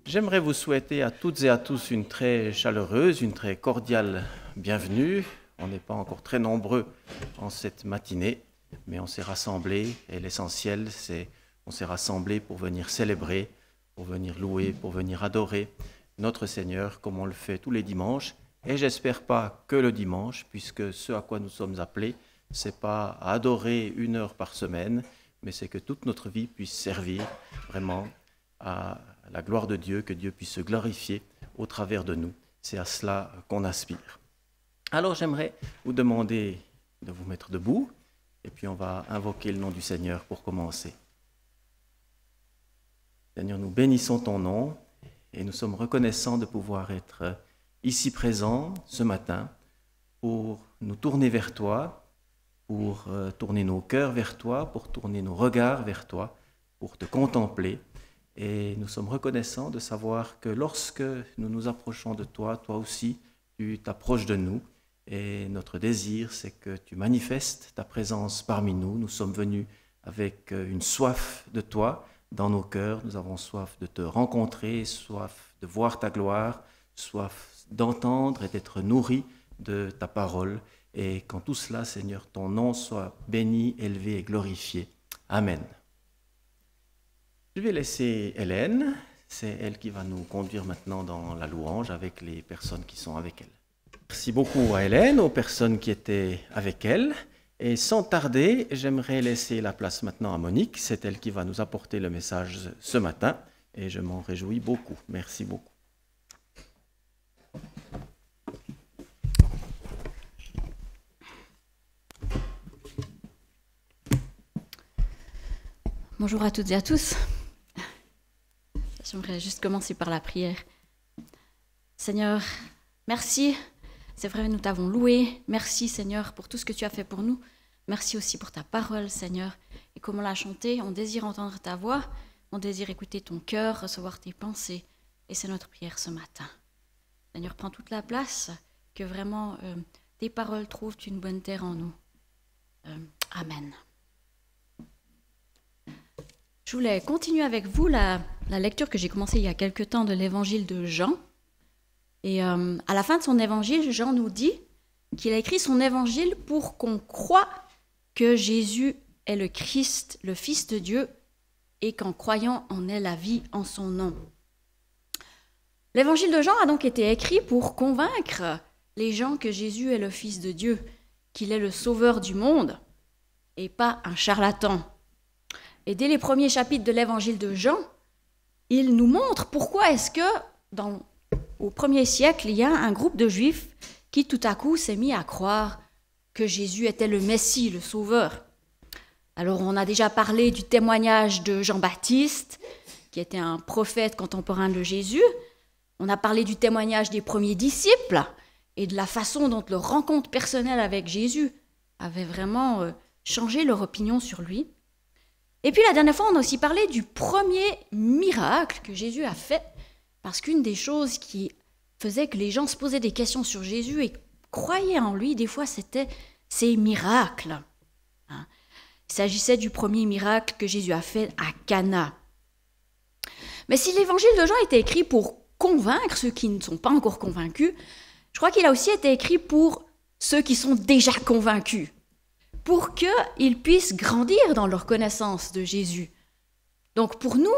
J'aimerais vous souhaiter à toutes et à tous une très chaleureuse, une très cordiale bienvenue. On n'est pas encore très nombreux en cette matinée, mais on s'est rassemblés et l'essentiel, c'est qu'on s'est rassemblés pour venir célébrer, pour venir louer, pour venir adorer notre Seigneur comme on le fait tous les dimanches. Et j'espère pas que le dimanche, puisque ce à quoi nous sommes appelés, c'est pas à adorer 1 heure par semaine, mais c'est que toute notre vie puisse servir vraiment à la gloire de Dieu, que Dieu puisse se glorifier au travers de nous. C'est à cela qu'on aspire. Alors j'aimerais vous demander de vous mettre debout, et puis on va invoquer le nom du Seigneur pour commencer. Seigneur, nous bénissons ton nom, et nous sommes reconnaissants de pouvoir être ici présents ce matin pour nous tourner vers toi, pour tourner nos cœurs vers toi, pour tourner nos regards vers toi, pour te contempler. Et nous sommes reconnaissants de savoir que lorsque nous nous approchons de toi, toi aussi, tu t'approches de nous. Et notre désir, c'est que tu manifestes ta présence parmi nous. Nous sommes venus avec une soif de toi dans nos cœurs. Nous avons soif de te rencontrer, soif de voir ta gloire, soif d'entendre et d'être nourris de ta parole. Et qu'en tout cela, Seigneur, ton nom soit béni, élevé et glorifié. Amen. Je vais laisser Hélène, c'est elle qui va nous conduire maintenant dans la louange avec les personnes qui sont avec elle. Merci beaucoup à Hélène, aux personnes qui étaient avec elle. Et sans tarder, j'aimerais laisser la place maintenant à Monique, c'est elle qui va nous apporter le message ce matin et je m'en réjouis beaucoup. Merci beaucoup. Bonjour à toutes et à tous. J'aimerais juste commencer par la prière. Seigneur, merci. C'est vrai, nous t'avons loué. Merci, Seigneur, pour tout ce que tu as fait pour nous. Merci aussi pour ta parole, Seigneur. Et comme on l'a chanté, on désire entendre ta voix, on désire écouter ton cœur, recevoir tes pensées. Et c'est notre prière ce matin. Seigneur, prends toute la place, que vraiment tes paroles trouvent une bonne terre en nous. Amen. Je voulais continuer avec vous la lecture que j'ai commencée il y a quelque temps de l'évangile de Jean. Et à la fin de son évangile, Jean nous dit qu'il a écrit son évangile pour qu'on croie que Jésus est le Christ, le Fils de Dieu, et qu'en croyant, on ait la vie en son nom. L'évangile de Jean a donc été écrit pour convaincre les gens que Jésus est le Fils de Dieu, qu'il est le Sauveur du monde, et pas un charlatan. Et dès les premiers chapitres de l'évangile de Jean, il nous montre pourquoi est-ce que, au 1er siècle, il y a un groupe de Juifs qui tout à coup s'est mis à croire que Jésus était le Messie, le Sauveur. Alors on a déjà parlé du témoignage de Jean-Baptiste, qui était un prophète contemporain de Jésus. On a parlé du témoignage des premiers disciples et de la façon dont leur rencontre personnelle avec Jésus avait vraiment changé leur opinion sur lui. Et puis la dernière fois, on a aussi parlé du premier miracle que Jésus a fait, parce qu'une des choses qui faisait que les gens se posaient des questions sur Jésus et croyaient en lui, des fois, c'était ces miracles. Il s'agissait du premier miracle que Jésus a fait à Cana. Mais si l'évangile de Jean était écrit pour convaincre ceux qui ne sont pas encore convaincus, je crois qu'il a aussi été écrit pour ceux qui sont déjà convaincus, pour qu'ils puissent grandir dans leur connaissance de Jésus. Donc pour nous,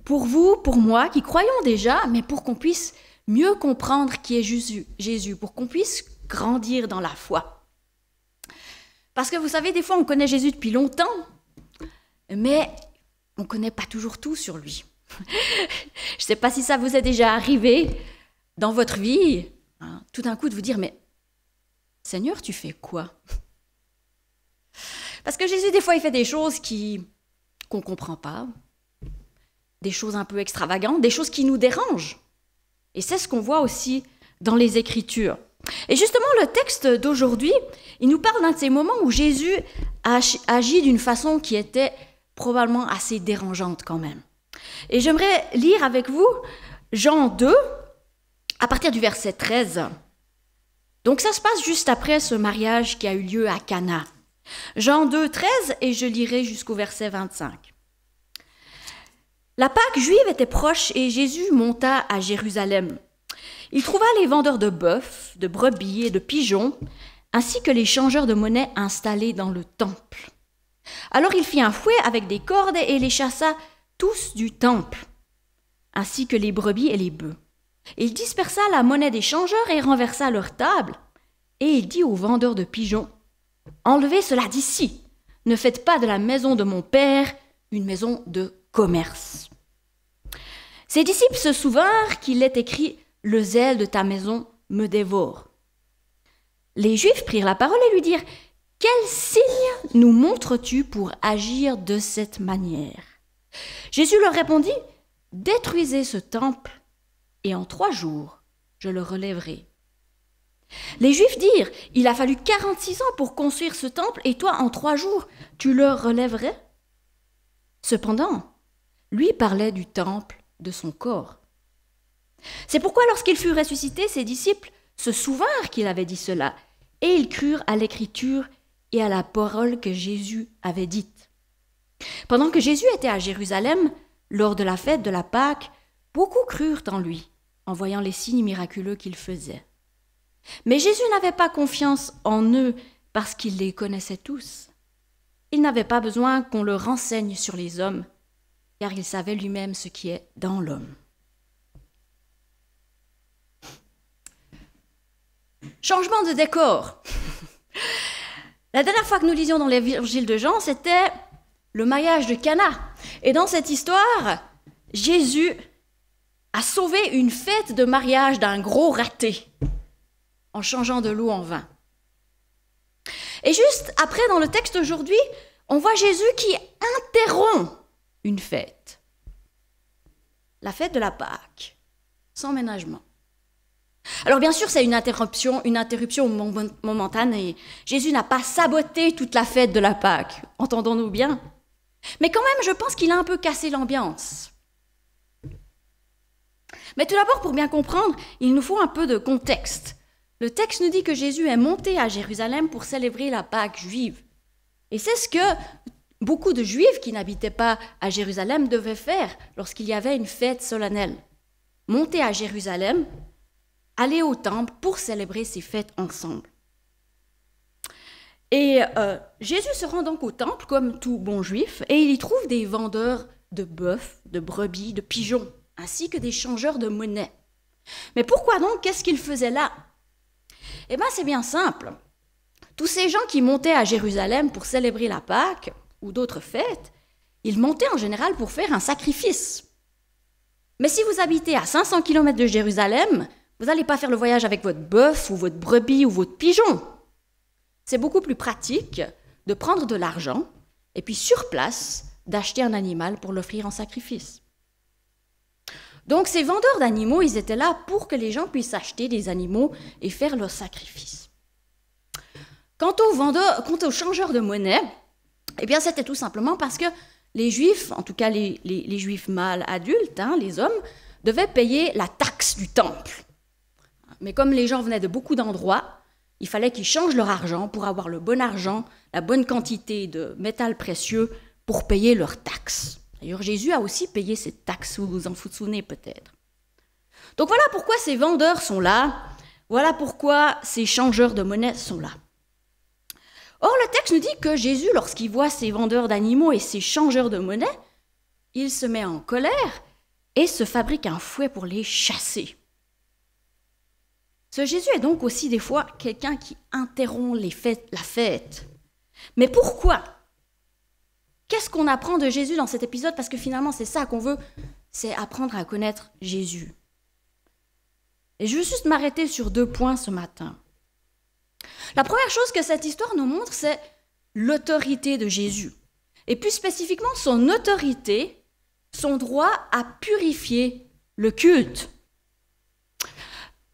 pour vous, pour moi, qui croyons déjà, mais pour qu'on puisse mieux comprendre qui est Jésus, pour qu'on puisse grandir dans la foi. Parce que vous savez, des fois on connaît Jésus depuis longtemps, mais on ne connaît pas toujours tout sur lui. Je ne sais pas si ça vous est déjà arrivé dans votre vie, tout d'un coup de vous dire, mais Seigneur, tu fais quoi ? Parce que Jésus, des fois, il fait des choses qu'on ne comprend pas, des choses un peu extravagantes, des choses qui nous dérangent. Et c'est ce qu'on voit aussi dans les Écritures. Et justement, le texte d'aujourd'hui, il nous parle d'un de ces moments où Jésus agit d'une façon qui était probablement assez dérangeante quand même. Et j'aimerais lire avec vous Jean 2, à partir du verset 13. Donc ça se passe juste après ce mariage qui a eu lieu à Cana. Jean 2, 13, et je lirai jusqu'au verset 25. La Pâque juive était proche et Jésus monta à Jérusalem. Il trouva les vendeurs de bœufs, de brebis et de pigeons, ainsi que les changeurs de monnaie installés dans le temple. Alors il fit un fouet avec des cordes et les chassa tous du temple, ainsi que les brebis et les bœufs. Il dispersa la monnaie des changeurs et renversa leur table. Et il dit aux vendeurs de pigeons, « Enlevez cela d'ici, ne faites pas de la maison de mon père une maison de commerce. » Ses disciples se souvinrent qu'il est écrit « Le zèle de ta maison me dévore. » Les Juifs prirent la parole et lui dirent « Quel signe nous montres-tu pour agir de cette manière ?» Jésus leur répondit « Détruisez ce temple, et en 3 jours, je le relèverai. » Les Juifs dirent « Il a fallu 46 ans pour construire ce temple, et toi, en 3 jours, tu le relèverais ?» Cependant, lui parlait du temple de son corps. C'est pourquoi, lorsqu'il fut ressuscité, ses disciples se souvinrent qu'il avait dit cela, et ils crurent à l'écriture et à la parole que Jésus avait dite. Pendant que Jésus était à Jérusalem, lors de la fête de la Pâque, beaucoup crurent en lui, en voyant les signes miraculeux qu'il faisait. Mais Jésus n'avait pas confiance en eux parce qu'il les connaissait tous. Il n'avait pas besoin qu'on le renseigne sur les hommes, car il savait lui-même ce qui est dans l'homme. Changement de décor. La dernière fois que nous lisions dans l'évangile de Jean, c'était le mariage de Cana. Et dans cette histoire, Jésus a sauvé une fête de mariage d'un gros raté en changeant de l'eau en vin. Et juste après, dans le texte aujourd'hui, on voit Jésus qui interrompt une fête. La fête de la Pâque, sans ménagement. Alors bien sûr, c'est une interruption momentanée. Jésus n'a pas saboté toute la fête de la Pâque, entendons-nous bien. Mais quand même, je pense qu'il a un peu cassé l'ambiance. Mais tout d'abord, pour bien comprendre, il nous faut un peu de contexte. Le texte nous dit que Jésus est monté à Jérusalem pour célébrer la Pâque juive. Et c'est ce que beaucoup de Juifs qui n'habitaient pas à Jérusalem devaient faire lorsqu'il y avait une fête solennelle. Monter à Jérusalem, aller au temple pour célébrer ces fêtes ensemble. Et Jésus se rend donc au temple comme tout bon Juif et il y trouve des vendeurs de bœufs, de brebis, de pigeons, ainsi que des changeurs de monnaie. Mais pourquoi donc? Qu'est-ce qu'ils faisaient là? Eh bien, c'est bien simple. Tous ces gens qui montaient à Jérusalem pour célébrer la Pâque ou d'autres fêtes, ils montaient en général pour faire un sacrifice. Mais si vous habitez à 500 km de Jérusalem, vous n'allez pas faire le voyage avec votre bœuf ou votre brebis ou votre pigeon. C'est beaucoup plus pratique de prendre de l'argent et puis sur place d'acheter un animal pour l'offrir en sacrifice. Donc ces vendeurs d'animaux, ils étaient là pour que les gens puissent acheter des animaux et faire leur sacrifice. Quant aux changeurs de monnaie, eh bien c'était tout simplement parce que les Juifs, en tout cas les Juifs mâles adultes, les hommes, devaient payer la taxe du temple. Mais comme les gens venaient de beaucoup d'endroits, il fallait qu'ils changent leur argent pour avoir le bon argent, la bonne quantité de métal précieux pour payer leurs taxes. D'ailleurs, Jésus a aussi payé cette taxe, vous vous en souvenez peut-être. Donc voilà pourquoi ces vendeurs sont là, voilà pourquoi ces changeurs de monnaie sont là. Or, le texte nous dit que Jésus, lorsqu'il voit ces vendeurs d'animaux et ces changeurs de monnaie, il se met en colère et se fabrique un fouet pour les chasser. Ce Jésus est donc aussi des fois quelqu'un qui interrompt la fête. Mais pourquoi? Qu'est-ce qu'on apprend de Jésus dans cet épisode? Parce que finalement, c'est ça qu'on veut, c'est apprendre à connaître Jésus. Et je veux juste m'arrêter sur 2 points ce matin. La première chose que cette histoire nous montre, c'est l'autorité de Jésus. Et plus spécifiquement, son autorité, son droit à purifier le culte.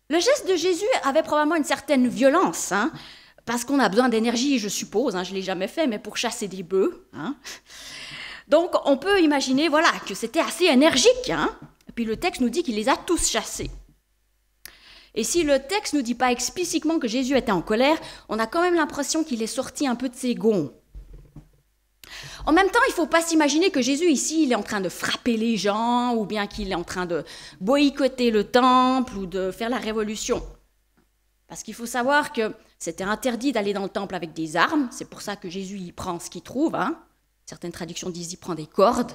Le geste de Jésus avait probablement une certaine violence, parce qu'on a besoin d'énergie, je suppose, je ne l'ai jamais fait, mais pour chasser des bœufs. Donc on peut imaginer que c'était assez énergique. Et puis le texte nous dit qu'il les a tous chassés. Et si le texte ne nous dit pas explicitement que Jésus était en colère, on a quand même l'impression qu'il est sorti un peu de ses gonds. En même temps, il ne faut pas s'imaginer que Jésus, ici, il est en train de frapper les gens, ou bien qu'il est en train de boycotter le temple, ou de faire la révolution. Parce qu'il faut savoir que c'était interdit d'aller dans le temple avec des armes, c'est pour ça que Jésus y prend ce qu'il trouve. Certaines traductions disent qu'il prend des cordes.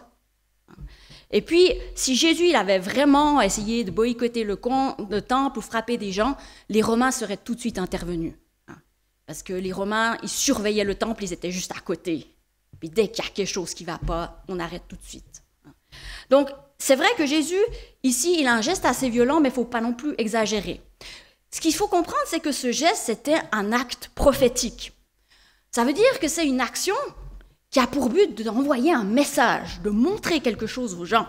Et puis, si Jésus il avait vraiment essayé de boycotter le temple ou frapper des gens, les Romains seraient tout de suite intervenus. Parce que les Romains, ils surveillaient le temple, ils étaient juste à côté. Puis dès qu'il y a quelque chose qui ne va pas, on arrête tout de suite. Donc, c'est vrai que Jésus, ici, il a un geste assez violent, mais il ne faut pas non plus exagérer. Ce qu'il faut comprendre, c'est que ce geste, c'était un acte prophétique. Ça veut dire que c'est une action qui a pour but d'envoyer un message, de montrer quelque chose aux gens.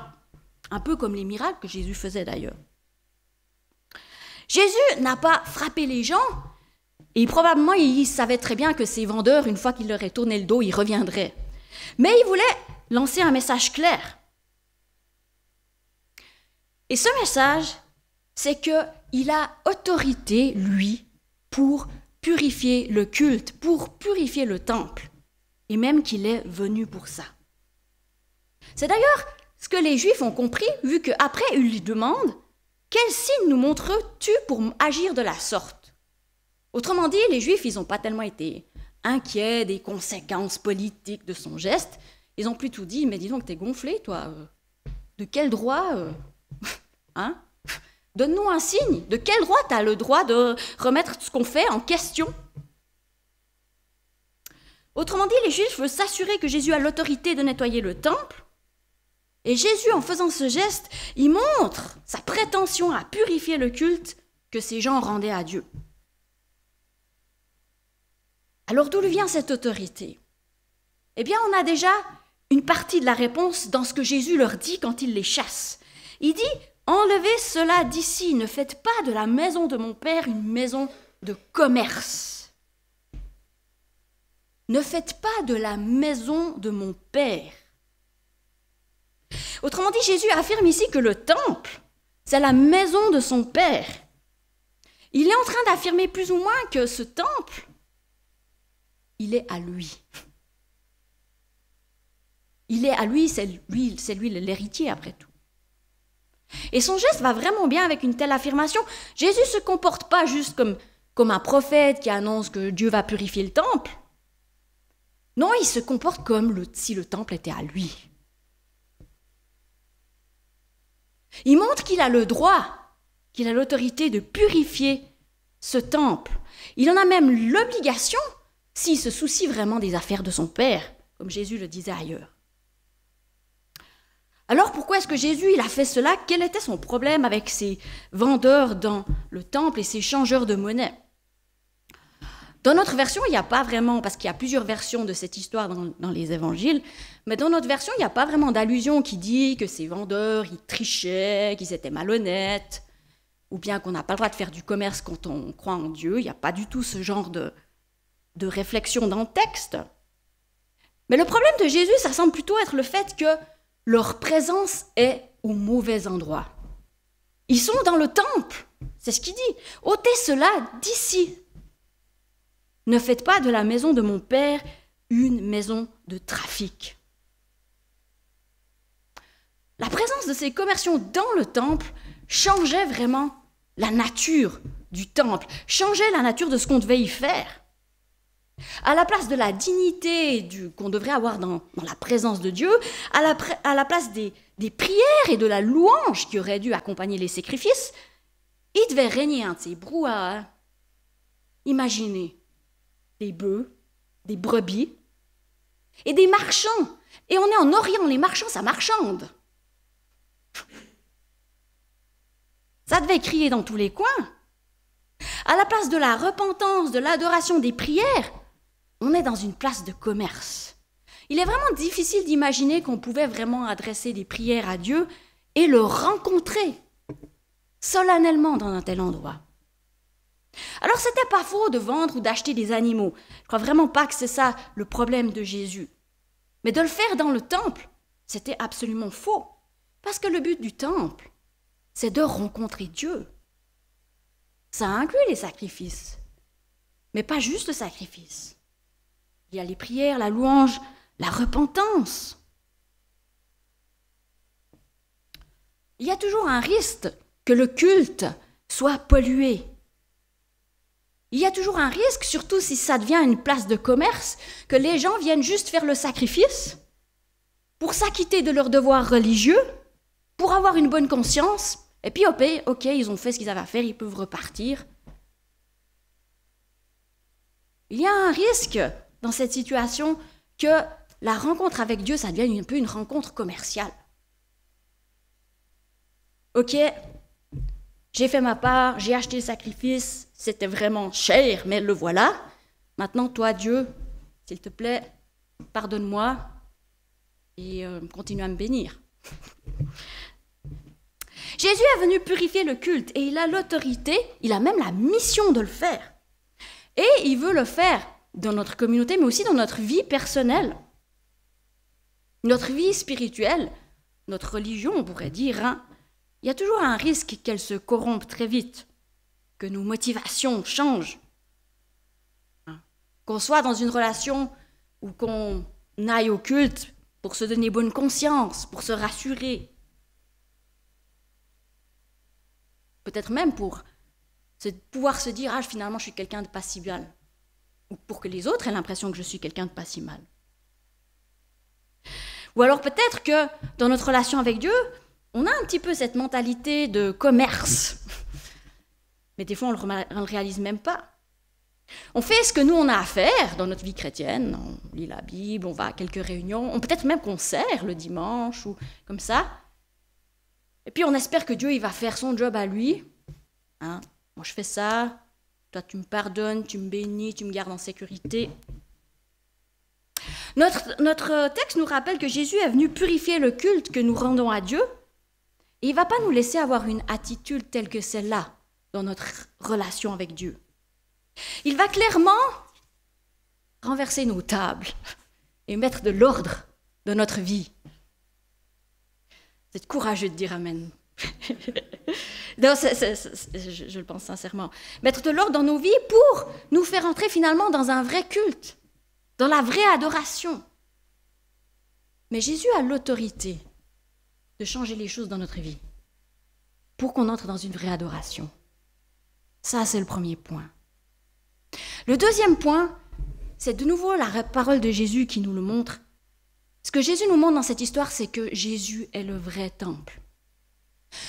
Un peu comme les miracles que Jésus faisait d'ailleurs. Jésus n'a pas frappé les gens, et probablement il savait très bien que ces vendeurs, une fois qu'il leur ait tourné le dos, ils reviendraient. Mais il voulait lancer un message clair. Et ce message, c'est qu'il a autorité, lui, pour purifier le culte, pour purifier le temple, et même qu'il est venu pour ça. C'est d'ailleurs ce que les Juifs ont compris, vu qu'après ils lui demandent « Quel signe nous montres-tu pour agir de la sorte ?» Autrement dit, les Juifs, ils n'ont pas tellement été inquiets des conséquences politiques de son geste. Ils ont plutôt dit, mais dis donc, t'es gonflé, toi. De quel droit Donne-nous un signe. De quel droit t'as le droit de remettre ce qu'on fait en question? Autrement dit, les Juifs veulent s'assurer que Jésus a l'autorité de nettoyer le temple. Et Jésus, en faisant ce geste, il montre sa prétention à purifier le culte que ces gens rendaient à Dieu. Alors d'où lui vient cette autorité? Eh bien, on a déjà une partie de la réponse dans ce que Jésus leur dit quand il les chasse. Il dit « Enlevez cela d'ici, ne faites pas de la maison de mon Père une maison de commerce. » Ne faites pas de la maison de mon Père. Autrement dit, Jésus affirme ici que le temple, c'est la maison de son Père. Il est en train d'affirmer plus ou moins que ce temple, il est à lui. Il est à lui, c'est lui l'héritier après tout. Et son geste va vraiment bien avec une telle affirmation. Jésus ne se comporte pas juste comme un prophète qui annonce que Dieu va purifier le temple. Non, il se comporte comme si le temple était à lui. Il montre qu'il a le droit, qu'il a l'autorité de purifier ce temple. Il en a même l'obligation s'il se soucie vraiment des affaires de son Père, comme Jésus le disait ailleurs. Alors pourquoi est-ce que Jésus il a fait cela? Quel était son problème avec ces vendeurs dans le temple et ces changeurs de monnaie? Dans notre version, il n'y a pas vraiment, parce qu'il y a plusieurs versions de cette histoire dans les évangiles, mais dans notre version, il n'y a pas vraiment d'allusion qui dit que ces vendeurs, ils trichaient, qu'ils étaient malhonnêtes, ou bien qu'on n'a pas le droit de faire du commerce quand on croit en Dieu. Il n'y a pas du tout ce genre de réflexion dans le texte. Mais le problème de Jésus, ça semble plutôt être le fait que leur présence est au mauvais endroit. Ils sont dans le temple, c'est ce qu'il dit. Ôtez cela d'ici. Ne faites pas de la maison de mon Père une maison de trafic. La présence de ces commerçants dans le temple changeait vraiment la nature du temple, changeait la nature de ce qu'on devait y faire. À la place de la dignité qu'on devrait avoir dans la présence de Dieu, à la place des prières et de la louange qui auraient dû accompagner les sacrifices, il devait régner un de ces brouhahas. Imaginez des bœufs, des brebis et des marchands. Et on est en Orient, les marchands, ça marchande. Ça devait crier dans tous les coins. À la place de la repentance, de l'adoration, des prières, on est dans une place de commerce. Il est vraiment difficile d'imaginer qu'on pouvait vraiment adresser des prières à Dieu et le rencontrer solennellement dans un tel endroit. Alors, c'était pas faux de vendre ou d'acheter des animaux. Je crois vraiment pas que c'est ça le problème de Jésus. Mais de le faire dans le temple, c'était absolument faux. Parce que le but du temple, c'est de rencontrer Dieu. Ça inclut les sacrifices, mais pas juste le sacrifice. Il y a les prières, la louange, la repentance. Il y a toujours un risque que le culte soit pollué. Il y a toujours un risque, surtout si ça devient une place de commerce, que les gens viennent juste faire le sacrifice pour s'acquitter de leurs devoirs religieux, pour avoir une bonne conscience, et puis ok, ils ont fait ce qu'ils avaient à faire, ils peuvent repartir. Il y a un risque dans cette situation que la rencontre avec Dieu, ça devienne un peu une rencontre commerciale. Ok, j'ai fait ma part, j'ai acheté le sacrifice, c'était vraiment cher, mais le voilà. Maintenant, toi, Dieu, s'il te plaît, pardonne-moi et continue à me bénir. Jésus est venu purifier le culte et il a l'autorité, il a même la mission de le faire. Et il veut le faire dans notre communauté, mais aussi dans notre vie personnelle, notre vie spirituelle, notre religion, on pourrait dire. Hein. Il y a toujours un risque qu'elle se corrompe très vite, que nos motivations changent. Hein. Qu'on soit dans une relation ou qu'on aille au culte pour se donner bonne conscience, pour se rassurer. Peut-être même pour pouvoir se dire « Ah, finalement, je suis quelqu'un de pas si mal ». Ou pour que les autres aient l'impression que je suis quelqu'un de pas si mal. Ou alors peut-être que dans notre relation avec Dieu, on a un petit peu cette mentalité de commerce. Mais des fois, on ne le réalise même pas. On fait ce que nous, on a à faire dans notre vie chrétienne. On lit la Bible, on va à quelques réunions. Peut-être même qu'on sert le dimanche ou comme ça. Et puis, on espère que Dieu, il va faire son job à lui. Hein? Moi, je fais ça. Toi, tu me pardonnes, tu me bénis, tu me gardes en sécurité. Notre texte nous rappelle que Jésus est venu purifier le culte que nous rendons à Dieu. Et il ne va pas nous laisser avoir une attitude telle que celle-là dans notre relation avec Dieu. Il va clairement renverser nos tables et mettre de l'ordre dans notre vie. C'est courageux de dire amen. Non, je le pense sincèrement. Mettre de l'ordre dans nos vies pour nous faire entrer finalement dans un vrai culte, dans la vraie adoration. Mais Jésus a l'autorité de changer les choses dans notre vie pour qu'on entre dans une vraie adoration. Ça, c'est le premier point. Le deuxième point, c'est de nouveau la parole de Jésus qui nous le montre. Ce que Jésus nous montre dans cette histoire, c'est que Jésus est le vrai temple.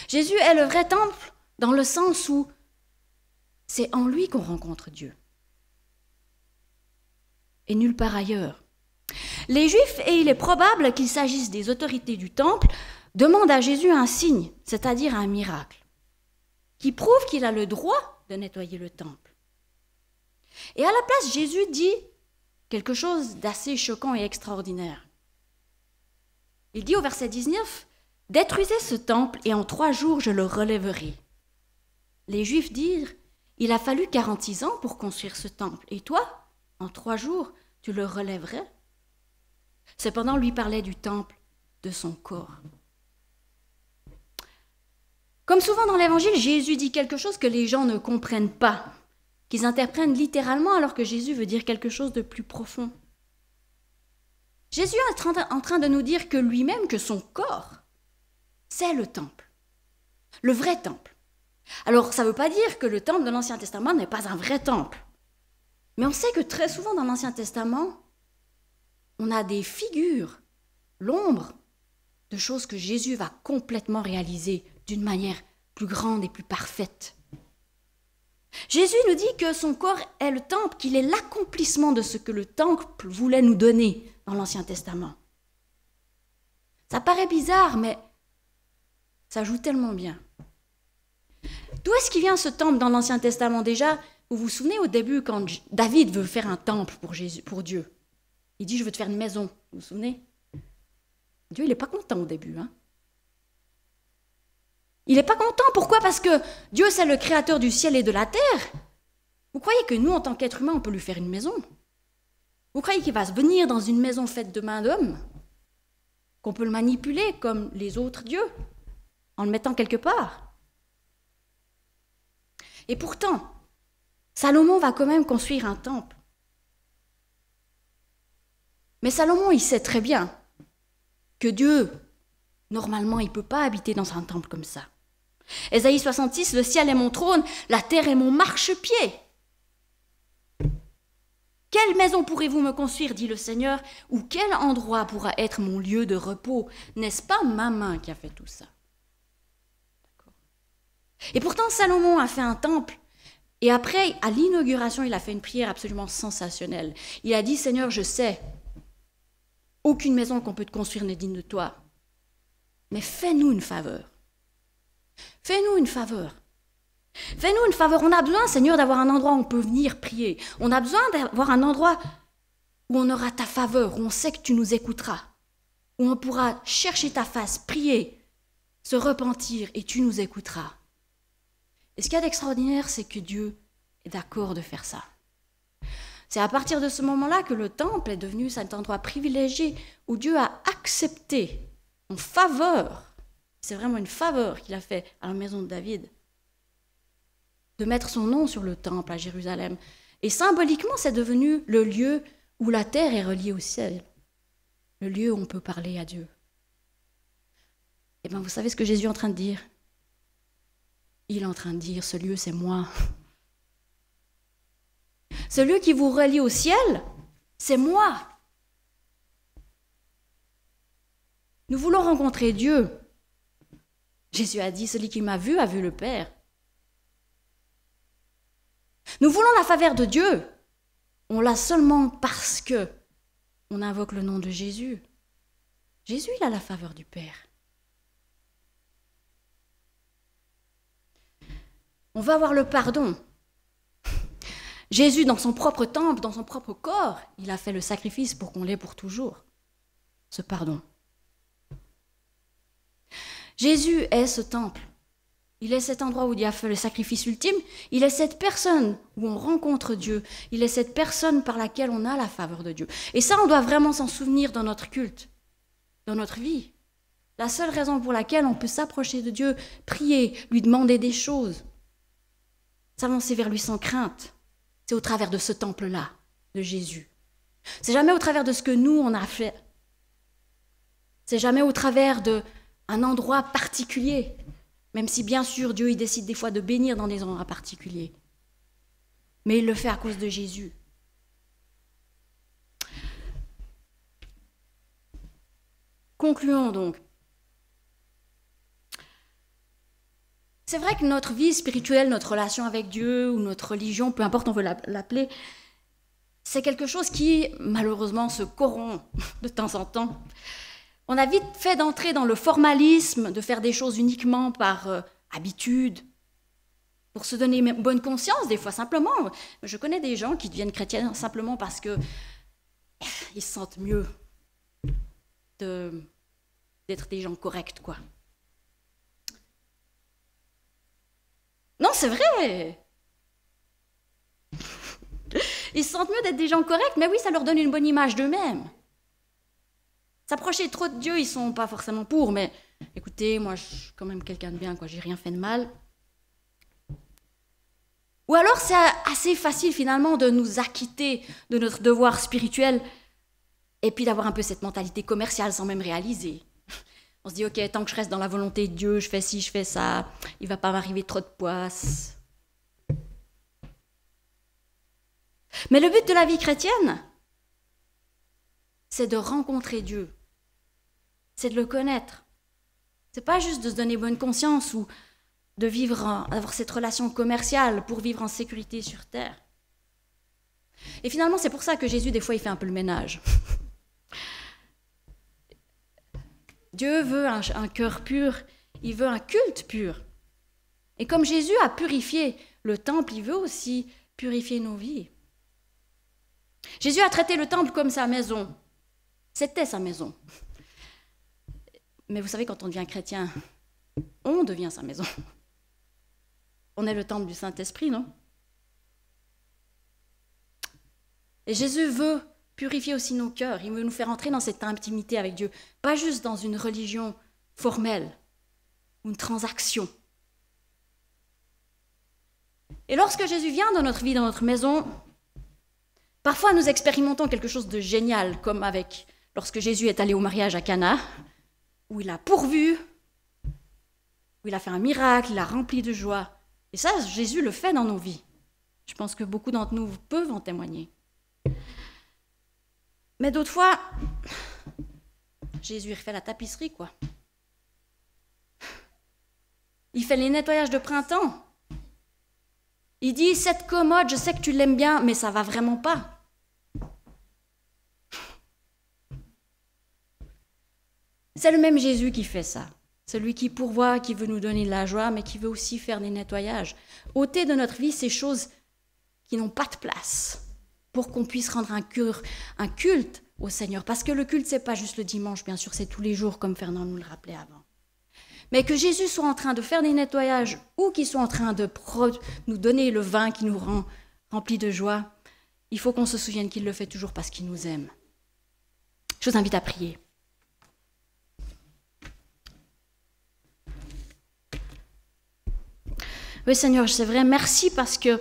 Jésus est le vrai temple dans le sens où c'est en lui qu'on rencontre Dieu. Et nulle part ailleurs. Les Juifs, et il est probable qu'il s'agisse des autorités du temple, demandent à Jésus un signe, c'est-à-dire un miracle, qui prouve qu'il a le droit de nettoyer le temple. Et à la place, Jésus dit quelque chose d'assez choquant et extraordinaire. Il dit au verset 19, « Détruisez ce temple et en 3 jours je le relèverai. » Les Juifs dirent, « Il a fallu 46 ans pour construire ce temple, et toi, en 3 jours, tu le relèverais ?» Cependant, lui parlait du temple de son corps. Comme souvent dans l'Évangile, Jésus dit quelque chose que les gens ne comprennent pas, qu'ils interprètent littéralement alors que Jésus veut dire quelque chose de plus profond. Jésus est en train de nous dire que lui-même, que son corps, c'est le temple, le vrai temple. Alors, ça ne veut pas dire que le temple de l'Ancien Testament n'est pas un vrai temple. Mais on sait que très souvent dans l'Ancien Testament, on a des figures, l'ombre de choses que Jésus va complètement réaliser d'une manière plus grande et plus parfaite. Jésus nous dit que son corps est le temple, qu'il est l'accomplissement de ce que le temple voulait nous donner dans l'Ancien Testament. Ça paraît bizarre, mais ça joue tellement bien. D'où est-ce qu'il vient ce temple dans l'Ancien Testament déjà? Vous vous souvenez au début quand David veut faire un temple pour Dieu? Il dit « Je veux te faire une maison ». Vous vous souvenez? Dieu, il n'est pas content au début. Hein? Il n'est pas content. Pourquoi? Parce que Dieu, c'est le créateur du ciel et de la terre. Vous croyez que nous, en tant qu'êtres humains, on peut lui faire une maison? Vous croyez qu'il va se venir dans une maison faite de main d'homme? Qu'on peut le manipuler comme les autres dieux, en le mettant quelque part? Et pourtant, Salomon va quand même construire un temple. Mais Salomon, il sait très bien que Dieu, normalement, il ne peut pas habiter dans un temple comme ça. Ésaïe 66, le ciel est mon trône, la terre est mon marchepied. Quelle maison pourrez-vous me construire, dit le Seigneur, ou quel endroit pourra être mon lieu de repos? N'est-ce pas ma main qui a fait tout ça? Et pourtant, Salomon a fait un temple. Et après, à l'inauguration, il a fait une prière absolument sensationnelle. Il a dit, Seigneur, je sais, aucune maison qu'on peut te construire n'est digne de toi. Mais fais-nous une faveur. Fais-nous une faveur. Fais-nous une faveur. On a besoin, Seigneur, d'avoir un endroit où on peut venir prier. On a besoin d'avoir un endroit où on aura ta faveur, où on sait que tu nous écouteras, où on pourra chercher ta face, prier, se repentir et tu nous écouteras. Et ce qu'il y a d'extraordinaire, c'est que Dieu est d'accord de faire ça. C'est à partir de ce moment-là que le temple est devenu cet endroit privilégié où Dieu a accepté en faveur, c'est vraiment une faveur qu'il a fait à la maison de David, de mettre son nom sur le temple à Jérusalem. Et symboliquement, c'est devenu le lieu où la terre est reliée au ciel, le lieu où on peut parler à Dieu. Et bien, vous savez ce que Jésus est en train de dire? Il est en train de dire, ce lieu, c'est moi. Ce lieu qui vous relie au ciel, c'est moi. Nous voulons rencontrer Dieu. Jésus a dit, celui qui m'a vu a vu le Père. Nous voulons la faveur de Dieu. On l'a seulement parce que on invoque le nom de Jésus. Jésus, il a la faveur du Père. On va avoir le pardon. Jésus, dans son propre temple, dans son propre corps, il a fait le sacrifice pour qu'on l'ait pour toujours. Ce pardon. Jésus est ce temple. Il est cet endroit où Dieu a fait le sacrifice ultime. Il est cette personne où on rencontre Dieu. Il est cette personne par laquelle on a la faveur de Dieu. Et ça, on doit vraiment s'en souvenir dans notre culte, dans notre vie. La seule raison pour laquelle on peut s'approcher de Dieu, prier, lui demander des choses, s'avancer vers lui sans crainte, c'est au travers de ce temple-là, de Jésus. C'est jamais au travers de ce que nous, on a fait. C'est jamais au travers d'un endroit particulier, même si bien sûr Dieu il décide des fois de bénir dans des endroits particuliers. Mais il le fait à cause de Jésus. Concluons donc. C'est vrai que notre vie spirituelle, notre relation avec Dieu ou notre religion, peu importe on veut l'appeler, c'est quelque chose qui malheureusement se corrompt de temps en temps. On a vite fait d'entrer dans le formalisme, de faire des choses uniquement par habitude, pour se donner bonne conscience, des fois simplement. Je connais des gens qui deviennent chrétiens simplement parce qu'ils se sentent mieux d'être des gens corrects, quoi. Non, c'est vrai. Ils se sentent mieux d'être des gens corrects, mais oui, ça leur donne une bonne image d'eux-mêmes. S'approcher trop de Dieu, ils sont pas forcément pour, mais écoutez, moi, je suis quand même quelqu'un de bien, quoi. J'ai rien fait de mal. Ou alors, c'est assez facile, finalement, de nous acquitter de notre devoir spirituel et puis d'avoir un peu cette mentalité commerciale sans même réaliser. On se dit, ok, tant que je reste dans la volonté de Dieu, je fais ci, je fais ça, il ne va pas m'arriver trop de poisse. Mais le but de la vie chrétienne, c'est de rencontrer Dieu. C'est de le connaître. C'est pas juste de se donner bonne conscience ou de d'avoir cette relation commerciale pour vivre en sécurité sur terre. Et finalement, c'est pour ça que Jésus, des fois, il fait un peu le ménage. Dieu veut un cœur pur, il veut un culte pur. Et comme Jésus a purifié le temple, il veut aussi purifier nos vies. Jésus a traité le temple comme sa maison. C'était sa maison. Mais vous savez, quand on devient chrétien, on devient sa maison. On est le temple du Saint-Esprit, non? Et Jésus veut purifier aussi nos cœurs. Il veut nous faire entrer dans cette intimité avec Dieu. Pas juste dans une religion formelle, ou une transaction. Et lorsque Jésus vient dans notre vie, dans notre maison, Parfois, nous expérimentons quelque chose de génial, comme lorsque Jésus est allé au mariage à Cana, où il a pourvu, où il a fait un miracle, il a rempli de joie. Et ça, Jésus le fait dans nos vies. Je pense que beaucoup d'entre nous peuvent en témoigner. Mais d'autres fois, Jésus refait la tapisserie, quoi. Il fait les nettoyages de printemps. Il dit, cette commode, je sais que tu l'aimes bien, mais ça va vraiment pas. C'est le même Jésus qui fait ça. Celui qui pourvoit, qui veut nous donner de la joie, mais qui veut aussi faire des nettoyages. Ôter de notre vie ces choses qui n'ont pas de place pour qu'on puisse rendre un culte au Seigneur. Parce que le culte, c'est pas juste le dimanche, bien sûr, c'est tous les jours, comme Fernand nous le rappelait avant. Mais que Jésus soit en train de faire des nettoyages ou qu'il soit en train de nous donner le vin qui nous rend remplis de joie, il faut qu'on se souvienne qu'il le fait toujours parce qu'il nous aime. Je vous invite à prier. Oui, Seigneur, c'est vrai, merci parce que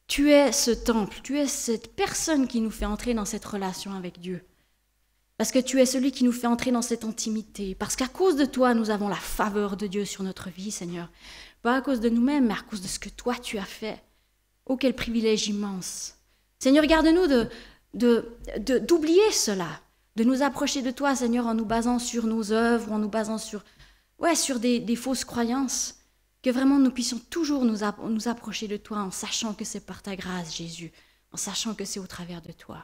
tu es ce temple, tu es cette personne qui nous fait entrer dans cette relation avec Dieu. Parce que tu es celui qui nous fait entrer dans cette intimité. Parce qu'à cause de toi, nous avons la faveur de Dieu sur notre vie, Seigneur. Pas à cause de nous-mêmes, mais à cause de ce que toi, tu as fait. Oh, quel privilège immense. Seigneur, garde-nous d'oublier cela, de nous approcher de toi, Seigneur, en nous basant sur nos œuvres, en nous basant sur des fausses croyances. Que vraiment nous puissions toujours nous approcher de toi en sachant que c'est par ta grâce, Jésus, en sachant que c'est au travers de toi.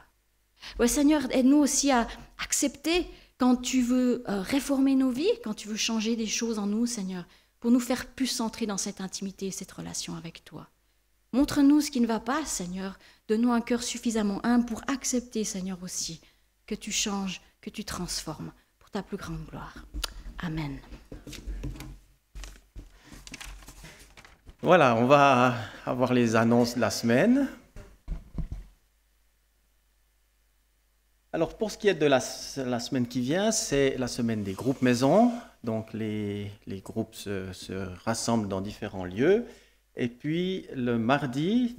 Ouais, Seigneur, aide-nous aussi à accepter quand tu veux réformer nos vies, quand tu veux changer des choses en nous, Seigneur, pour nous faire plus entrer dans cette intimité, cette relation avec toi. Montre-nous ce qui ne va pas, Seigneur. Donne-nous un cœur suffisamment humble pour accepter, Seigneur, aussi, que tu changes, que tu transformes pour ta plus grande gloire. Amen. Voilà, on va avoir les annonces de la semaine. Alors, pour ce qui est de la semaine qui vient, c'est la semaine des groupes maison. Donc, les groupes se rassemblent dans différents lieux. Et puis, le mardi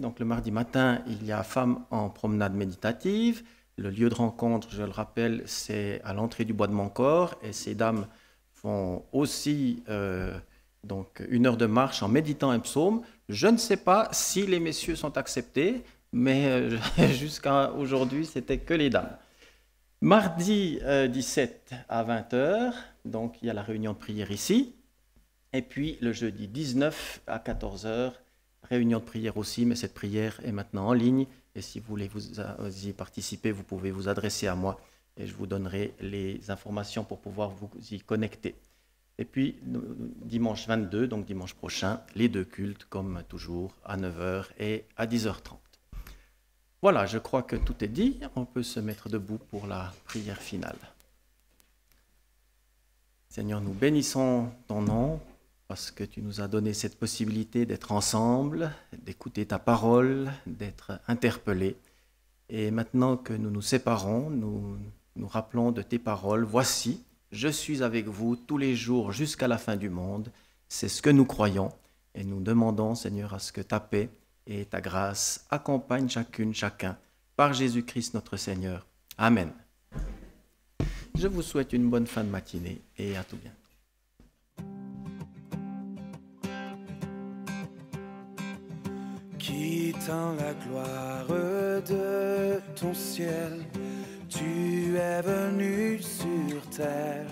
matin, il y a Femmes en promenade méditative. Le lieu de rencontre, je le rappelle, c'est à l'entrée du Bois de Montcor. Et ces dames font aussi donc 1 heure de marche en méditant un psaume. Je ne sais pas si les messieurs sont acceptés, mais jusqu'à aujourd'hui, c'était que les dames. Mardi 17 à 20h, donc il y a la réunion de prière ici. Et puis le jeudi 19 à 14h, réunion de prière aussi, mais cette prière est maintenant en ligne. Et si vous voulez vous y participer, vous pouvez vous adresser à moi et je vous donnerai les informations pour pouvoir vous y connecter. Et puis dimanche 22, donc dimanche prochain, les 2 cultes comme toujours à 9h et à 10h30. Voilà, je crois que tout est dit. On peut se mettre debout pour la prière finale. Seigneur, nous bénissons ton nom parce que tu nous as donné cette possibilité d'être ensemble, d'écouter ta parole, d'être interpellés. Et maintenant que nous nous séparons, nous nous rappelons de tes paroles. Voici, je suis avec vous tous les jours jusqu'à la fin du monde. C'est ce que nous croyons et nous demandons, Seigneur, à ce que ta paix et ta grâce accompagnent chacune, chacun, par Jésus-Christ notre Seigneur. Amen. Je vous souhaite une bonne fin de matinée et à tout bientôt. Quittant la gloire de ton ciel, tu es venu sur terre.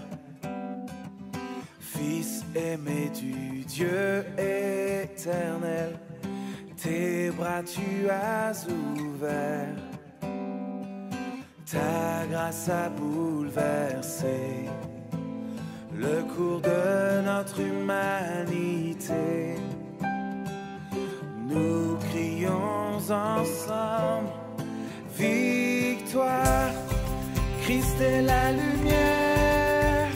Fils aimé du Dieu éternel, tes bras tu as ouverts. Ta grâce a bouleversé le cours de notre humanité. Nous crions ensemble victoire. Christ est la lumière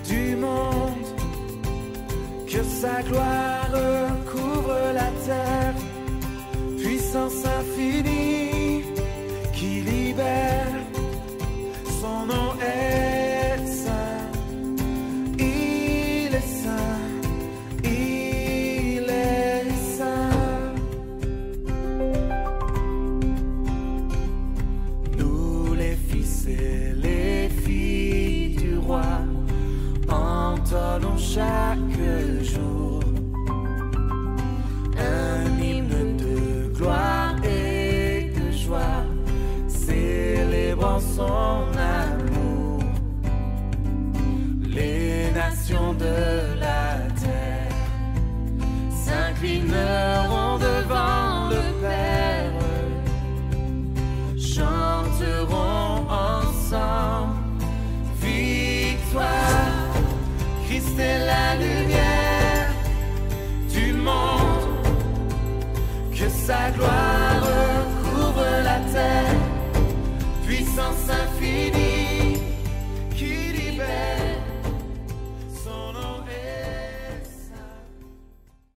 du monde. Que sa gloire couvre la terre. Puissance infinie qui libère. Son nom est saint. Il est saint. Il est saint. infiniment.